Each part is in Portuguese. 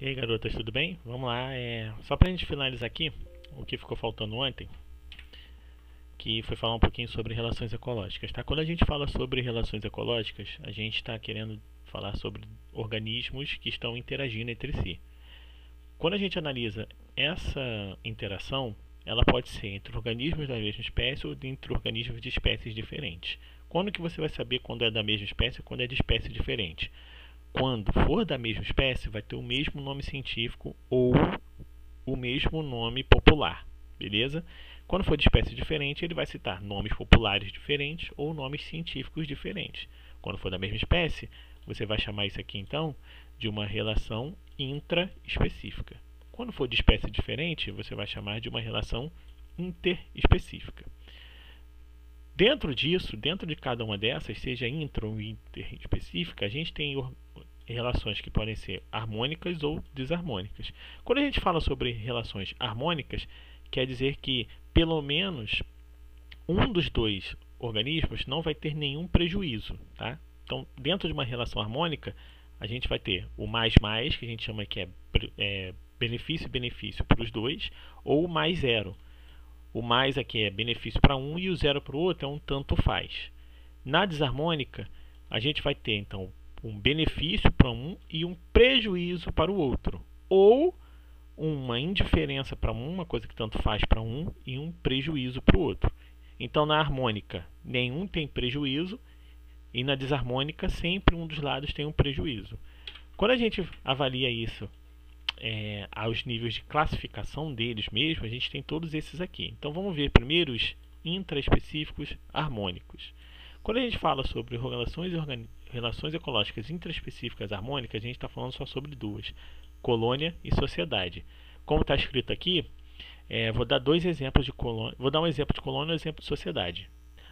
E aí, garotas, tudo bem? Vamos lá, só pra gente finalizar aqui o que ficou faltando ontem, que foi falar um pouquinho sobre relações ecológicas, tá? Quando a gente fala sobre relações ecológicas, a gente está querendo falar sobre organismos que estão interagindo entre si. Quando a gente analisa essa interação, ela pode ser entre organismos da mesma espécie ou entre organismos de espécies diferentes. Quando que você vai saber quando é da mesma espécie e quando é de espécie diferente? Quando for da mesma espécie, vai ter o mesmo nome científico ou o mesmo nome popular, beleza? Quando for de espécie diferente, ele vai citar nomes populares diferentes ou nomes científicos diferentes. Quando for da mesma espécie, você vai chamar isso aqui então de uma relação intraespecífica. Quando for de espécie diferente, você vai chamar de uma relação interespecífica. Dentro disso, dentro de cada uma dessas, seja intra ou interespecífica, a gente tem relações que podem ser harmônicas ou desarmônicas. Quando a gente fala sobre relações harmônicas, quer dizer que pelo menos um dos dois organismos não vai ter nenhum prejuízo, tá? Então, dentro de uma relação harmônica, a gente vai ter o mais, que a gente chama que é benefício para os dois, ou mais zero. O mais aqui é benefício para um e o zero para o outro é um tanto faz. Na desarmônica, a gente vai ter então um benefício para um e um prejuízo para o outro. Ou uma indiferença para um, uma coisa que tanto faz para um, e um prejuízo para o outro. Então, na harmônica, nenhum tem prejuízo, e na desarmônica, sempre um dos lados tem um prejuízo. Quando a gente avalia isso aos níveis de classificação deles mesmo, a gente tem todos esses aqui. Então, vamos ver primeiro os intraespecíficos harmônicos. Quando a gente fala sobre relações ecológicas intraespecíficas harmônicas, a gente está falando só sobre duas: colônia e sociedade. Como está escrito aqui, vou dar dois exemplos de colônia. Vou dar um exemplo de colônia e um exemplo de sociedade.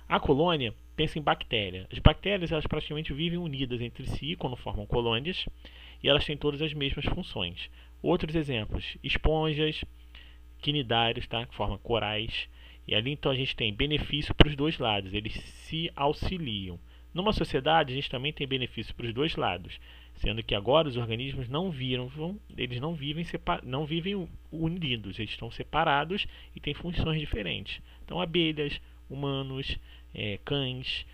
A colônia pensa em bactéria. As bactérias, elas praticamente vivem unidas entre si quando formam colônias, e elas têm todas as mesmas funções. Outros exemplos: esponjas, quinidários, tá? Que formam corais. E ali então a gente tem benefício para os dois lados, eles se auxiliam. Numa sociedade a gente também tem benefício para os dois lados, sendo que agora os organismos eles não vivem unidos, eles estão separados e têm funções diferentes. Então abelhas, humanos, cães,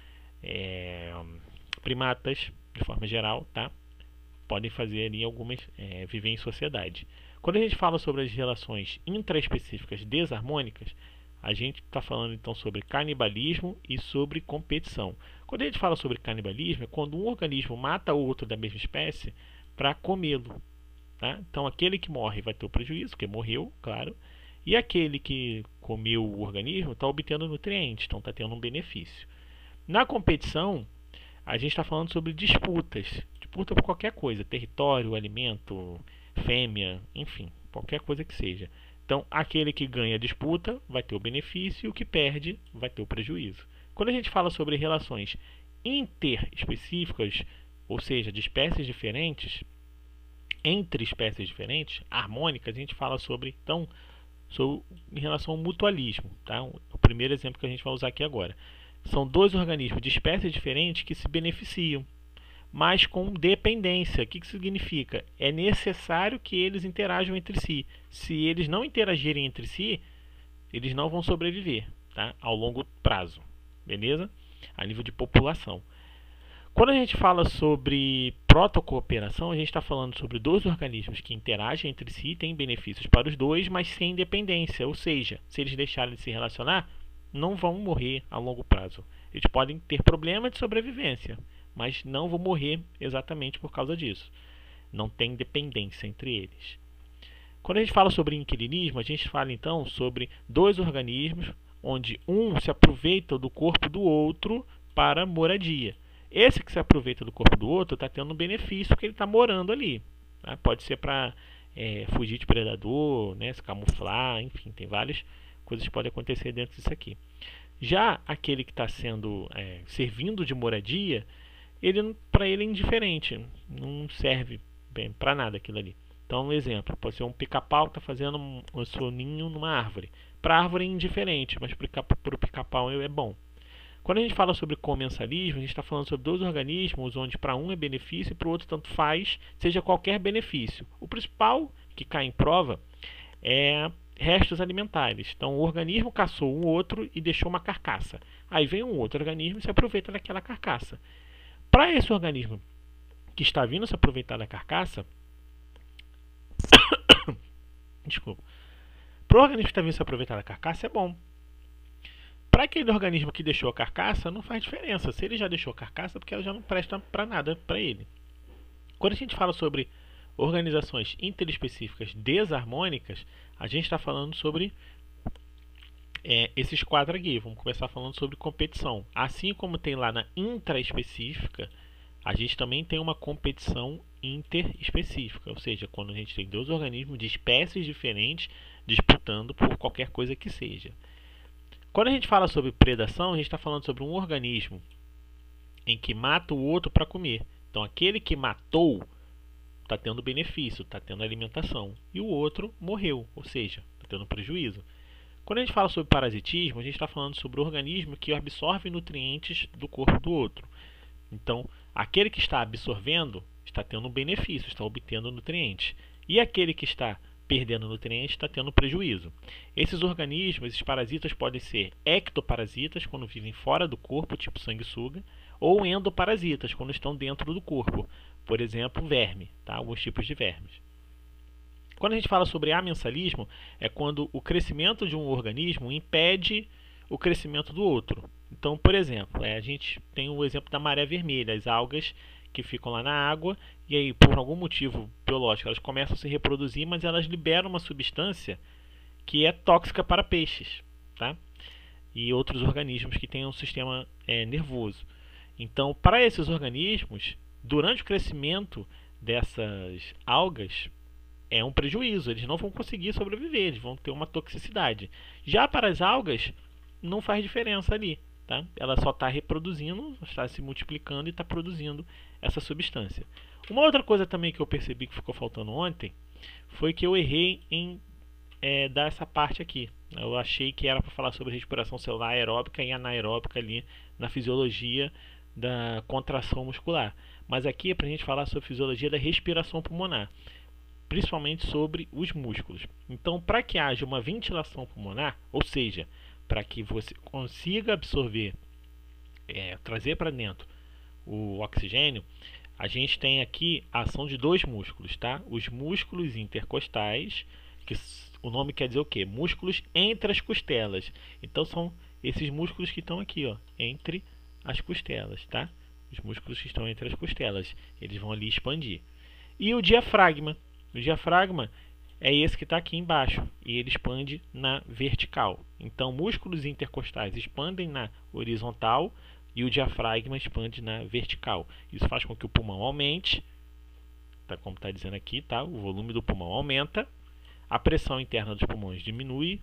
primatas, de forma geral, tá? Podem fazer ali viver em sociedade. Quando a gente fala sobre as relações intraespecíficas desarmônicas, a gente está falando então sobre canibalismo e sobre competição. Quando a gente fala sobre canibalismo, é quando um organismo mata outro da mesma espécie para comê-lo. Tá? Então aquele que morre vai ter o prejuízo, porque morreu, claro, e aquele que comeu o organismo está obtendo nutrientes, então está tendo um benefício. Na competição, a gente está falando sobre disputas. Disputa por qualquer coisa: território, alimento, fêmea, enfim, qualquer coisa que seja. Então, aquele que ganha a disputa vai ter o benefício e o que perde vai ter o prejuízo. Quando a gente fala sobre relações interespecíficas, ou seja, de espécies diferentes, entre espécies diferentes, harmônicas, a gente fala sobre, então, em relação ao mutualismo. Tá? O primeiro exemplo que a gente vai usar aqui agora. São dois organismos de espécies diferentes que se beneficiam, mas com dependência. O que significa? É necessário que eles interajam entre si. Se eles não interagirem entre si, eles não vão sobreviver, tá? Ao longo prazo, beleza? A nível de população. Quando a gente fala sobre protocooperação, a gente está falando sobre dois organismos que interagem entre si, têm benefícios para os dois, mas sem dependência. Ou seja, se eles deixarem de se relacionar, não vão morrer a longo prazo. Eles podem ter problemas de sobrevivência, mas não vão morrer exatamente por causa disso. Não tem dependência entre eles. Quando a gente fala sobre inquilinismo, a gente fala então sobre dois organismos onde um se aproveita do corpo do outro para moradia. Esse que se aproveita do corpo do outro está tendo um benefício porque ele está morando ali. Tá? Pode ser para fugir de predador, né, se camuflar, enfim, tem várias coisas que podem acontecer dentro disso aqui. Já aquele que está servindo de moradia, para ele é indiferente, não serve para nada aquilo ali. Então, um exemplo, pode ser um pica-pau que está fazendo um seu ninho numa árvore. Para a árvore é indiferente, mas para o pica-pau é bom. Quando a gente fala sobre comensalismo, a gente está falando sobre dois organismos onde para um é benefício e para o outro tanto faz, seja qualquer benefício. O principal que cai em prova é restos alimentares. Então, o organismo caçou um outro e deixou uma carcaça. Aí vem um outro organismo e se aproveita daquela carcaça. Para esse organismo que está vindo se aproveitar da carcaça, desculpa, para o organismo que está vindo se aproveitar da carcaça é bom. Para aquele organismo que deixou a carcaça, não faz diferença. Se ele já deixou a carcaça, porque ela já não presta para nada para ele. Quando a gente fala sobre organizações interespecíficas desarmônicas, a gente está falando sobre esses quatro aqui. Vamos começar falando sobre competição. Assim como tem lá na intraespecífica, a gente também tem uma competição interespecífica, ou seja, quando a gente tem dois organismos de espécies diferentes disputando por qualquer coisa que seja. Quando a gente fala sobre predação, a gente está falando sobre um organismo em que mata o outro para comer. Então, aquele que matou está tendo benefício, está tendo alimentação, e o outro morreu, ou seja, está tendo prejuízo. Quando a gente fala sobre parasitismo, a gente está falando sobre o organismo que absorve nutrientes do corpo do outro. Então, aquele que está absorvendo está tendo um benefício, está obtendo nutrientes. E aquele que está perdendo nutrientes está tendo prejuízo. Esses organismos, esses parasitas, podem ser ectoparasitas, quando vivem fora do corpo, tipo sanguessuga, ou endoparasitas, quando estão dentro do corpo. Por exemplo, verme, tá? Alguns tipos de vermes. Quando a gente fala sobre amensalismo, é quando o crescimento de um organismo impede o crescimento do outro. Então, por exemplo, a gente tem o exemplo da maré vermelha, as algas que ficam lá na água, e aí, por algum motivo biológico, elas começam a se reproduzir, mas elas liberam uma substância que é tóxica para peixes, tá? E outros organismos que têm um sistema nervoso. Então, para esses organismos, durante o crescimento dessas algas, é um prejuízo, eles não vão conseguir sobreviver, eles vão ter uma toxicidade. Já para as algas, não faz diferença ali, tá? Ela só está reproduzindo, está se multiplicando e está produzindo essa substância. Uma outra coisa também que eu percebi que ficou faltando ontem foi que eu errei em dar essa parte aqui. Eu achei que era para falar sobre respiração celular aeróbica e anaeróbica ali na fisiologia da contração muscular. Mas aqui é para a gente falar sobre a fisiologia da respiração pulmonar, principalmente sobre os músculos. Então, para que haja uma ventilação pulmonar, ou seja, para que você consiga absorver, trazer para dentro o oxigênio, a gente tem aqui a ação de dois músculos, tá? Os músculos intercostais, que o nome quer dizer o quê? Músculos entre as costelas. Então são esses músculos que estão aqui, ó, entre as costelas, tá? Os músculos que estão entre as costelas, eles vão ali expandir. E o diafragma. O diafragma é esse que está aqui embaixo e ele expande na vertical. Então, músculos intercostais expandem na horizontal e o diafragma expande na vertical. Isso faz com que o pulmão aumente, tá, como está dizendo aqui, tá? O volume do pulmão aumenta, a pressão interna dos pulmões diminui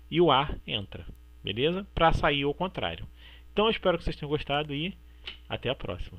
e o ar entra, beleza? Para sair ao contrário. Então, eu espero que vocês tenham gostado e até a próxima.